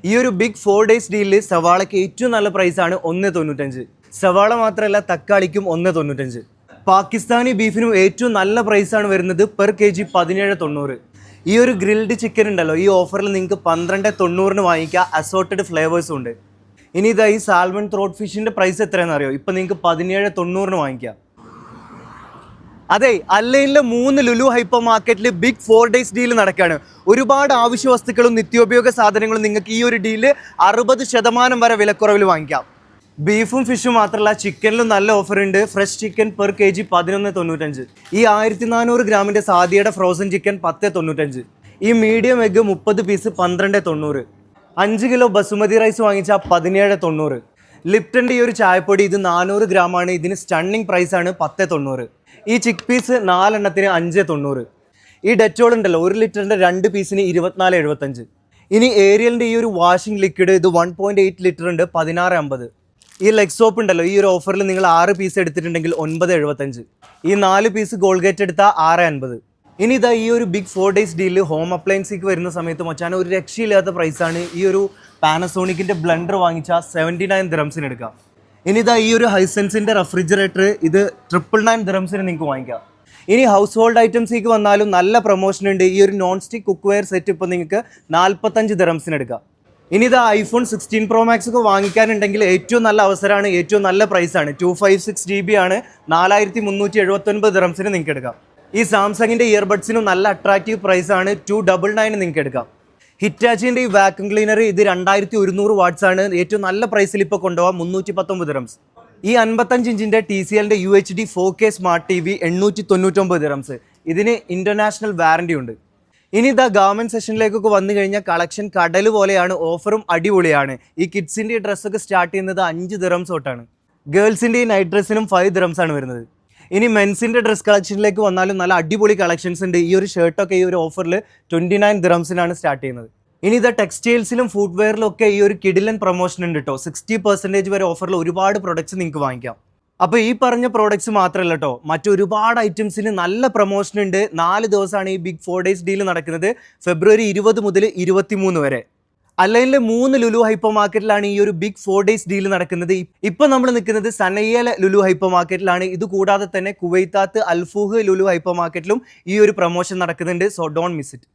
ഈ ഒരു big 4 days ഡീലിൽ സവാളയ്ക്ക് ഏറ്റവും നല്ല പ്രൈസാണ് 1.95. സവാള മാത്രമല്ല തക്കാളിക്കും 1.95. പാകിസ്ഥാനി ബീഫിനും ഏറ്റവും നല്ല പ്രൈസാണ് വരുന്നത് പെർ kg 17.90. ഈ ഒരു ഗ്രിൽഡ് ചിക്കൻ ഉണ്ടല്ലോ, ഈ ഓഫറിൽ നിങ്ങൾക്ക് 12.90 വാങ്ങിക്കുക. അസോർട്ടഡ് ഫ്ലേവേഴ്സും ഉണ്ട്. ഇനി ഇതാ ഈ സാൽമൺ ത്രോട്ട് ഫിഷിൻ്റെ പ്രൈസ് എത്രയാണെന്ന് അറിയോ? ഇപ്പം നിങ്ങൾക്ക് 17.90 വാങ്ങിക്കാം. അതെ, അല്ലയിലെ 3 ലുലു ഹൈപ്പർ മാർക്കറ്റിൽ ബിഗ് 4 days ഡീൽ നടക്കുകയാണ്. ഒരുപാട് ആവശ്യ വസ്തുക്കളും നിത്യോപയോഗ സാധനങ്ങളും നിങ്ങൾക്ക് ഈ ഒരു ഡീല് 60% വരെ വിലക്കുറവിൽ വാങ്ങിക്കാം. ബീഫും ഫിഷും മാത്രമല്ല, ചിക്കനിലും നല്ല ഓഫർ ഉണ്ട്. Fresh chicken per kg 11.95. ഈ 1400 ഗ്രാമിൻ്റെ സാദിയുടെ ഫ്രോസൺ ചിക്കൻ 10.95. ഈ medium egg 30 piece 12.90. 5 kilo basmati rice വാങ്ങിച്ചാൽ 17.90. ലിപ്റ്റൻ്റെ ഈ ഒരു ചായപ്പൊടി ഇത് 400 ഗ്രാമാണ്. ഇതിന് സ്റ്റണ്ണിങ് പ്രൈസാണ് 10.90. ഈ ചിക്ക് പീസ് 4 എണ്ണത്തിന് 5.90. ഈ ഡെറ്റോൾ ഉണ്ടല്ലോ, 1 ലിറ്ററിൻ്റെ 2 പീസിന് 24.75. ഇനി ഏരിയലിൻ്റെ ഈ ഒരു വാഷിംഗ് ലിക്വിഡ് ഇത് 1.8 ലിറ്റർ ഉണ്ട്, 16.50. ഈ ലെഗ് സോപ്പ് ഉണ്ടല്ലോ, ഈ ഒരു ഓഫറിൽ നിങ്ങൾ 6 പീസ് എടുത്തിട്ടുണ്ടെങ്കിൽ 9.75. ഈ 4 പീസ് ഗോൾഗേറ്റ് എടുത്താൽ 6.50. ഇനി ഇതാ ഈ ഒരു ബിഗ് 4 days ഡീലിൽ ഹോം അപ്ലയൻസിക്ക് വരുന്ന സമയത്ത് മച്ചാൻ ഒരു രക്ഷയില്ലാത്ത പ്രൈസാണ്. ഈ ഒരു പാനസോണിക്കിൻ്റെ ബ്ലെൻഡർ വാങ്ങിച്ചാൽ 79 ദിറംസിന് എടുക്കാം. ഇനി ഇതാ ഈ ഒരു ഹൈസെൻസിൻ്റെ റെഫ്രിജറേറ്റർ ഇത് 999 ദിറംസിന് നിങ്ങൾക്ക് വാങ്ങിക്കാം. ഇനി ഹൗസ് ഹോൾഡ് ഐറ്റംസിലേക്ക് വന്നാലും നല്ല പ്രൊമോഷൻ ഉണ്ട്. ഈ ഒരു non stick cook wear set ഇപ്പോൾ നിങ്ങൾക്ക് 45 ദിറംസിന് എടുക്കാം. ഇനി ഇതാ iPhone 16 Pro Max ഒക്കെ വാങ്ങിക്കാനുണ്ടെങ്കിൽ ഏറ്റവും നല്ല അവസരമാണ്, ഏറ്റവും നല്ല പ്രൈസാണ്. 256 GB ആണ്, 4379 ദിറംസിന് നിങ്ങൾക്ക് എടുക്കാം. ഈ സാംസങ്ങിൻ്റെ ഇയർബഡ്സിനും നല്ല അട്രാക്റ്റീവ് പ്രൈസാണ്, 299 നിങ്ങൾക്ക് എടുക്കാം. ഹിറ്റാച്ചിൻ്റെ ഈ വാക്യൂം ക്ലീനർ ഇത് 2100 വാട്ട്സ് ആണ്. ഏറ്റവും നല്ല പ്രൈസിൽ ഇപ്പോൾ കൊണ്ടുപോകാം, 319 ദിറംസ്. ഈ 55 ഇഞ്ചിൻ്റെ TCLൻ്റെ UHD 4K smart TV 899 dirhams. ഇതിന് ഇൻ്റർനാഷണൽ വാറൻറ്റി ഉണ്ട്. ഇനി ഇതാ ഗവൺമെൻറ് സെഷനിലേക്കൊക്കെ വന്നു കഴിഞ്ഞാൽ കളക്ഷൻ കടൽ പോലെയാണ്, ഓഫറും അടിപൊളിയാണ്. ഈ കിഡ്സിൻ്റെ ഈ ഡ്രസ്സൊക്കെ സ്റ്റാർട്ട് ചെയ്യുന്നത് 5 ദിറംസ് തൊട്ടാണ്. ഗേൾസിൻ്റെ ഈ നൈറ്റ് ഡ്രസ്സിനും 5 ദിറംസ് ആണ് വരുന്നത്. ഇനി മെൻസിൻ്റെ ഡ്രസ് കളക്ഷനിലേക്ക് വന്നാലും നല്ല അടിപൊളി കളക്ഷൻസ് ഉണ്ട്. ഈ ഒരു ഷർട്ടൊക്കെ ഈ ഒരു ഓഫറിൽ 29 ദിറംസിനാണ് സ്റ്റാർട്ട് ചെയ്യുന്നത്. ഇനി ഇത് ടെക്സ്റ്റൈൽസിലും ഫുഡ് വെയറിലും ഒക്കെ ഈ ഒരു കിഡിലൻ പ്രൊമോഷൻ ഉണ്ട് കേട്ടോ. 60% വരെ ഓഫറിൽ ഒരുപാട് പ്രൊഡക്ട്സ് നിങ്ങൾക്ക് വാങ്ങിക്കാം. അപ്പോൾ ഈ പറഞ്ഞ പ്രോഡക്ട്സ് മാത്രമല്ല കേട്ടോ, മറ്റൊരുപാട് ഐറ്റംസിന് നല്ല പ്രൊമോഷൻ ഉണ്ട്. 4 ദിവസമാണ് ഈ ബിഗ് 4 days ഡീൽ നടക്കുന്നത്, ഫെബ്രുവരി 20 മുതൽ 23 വരെ. അല്ലയിലെ 3 ലുലു ഹൈപ്പർ മാർക്കറ്റിലാണ് ഈ ഒരു ബിഗ് 4 days ഡീൽ നടക്കുന്നത്. ഇപ്പം നമ്മൾ നിൽക്കുന്നത് സനയ്യയിലെ ലുലു ഹൈപ്പർ മാർക്കറ്റിലാണ്. ഇത് കൂടാതെ തന്നെ കുവൈത്താത്ത് അൽഫൂഹ് ലുലു ഹൈപ്പർ മാർക്കറ്റിലും ഈ ഒരു പ്രൊമോഷൻ നടക്കുന്നുണ്ട്. So don't miss it.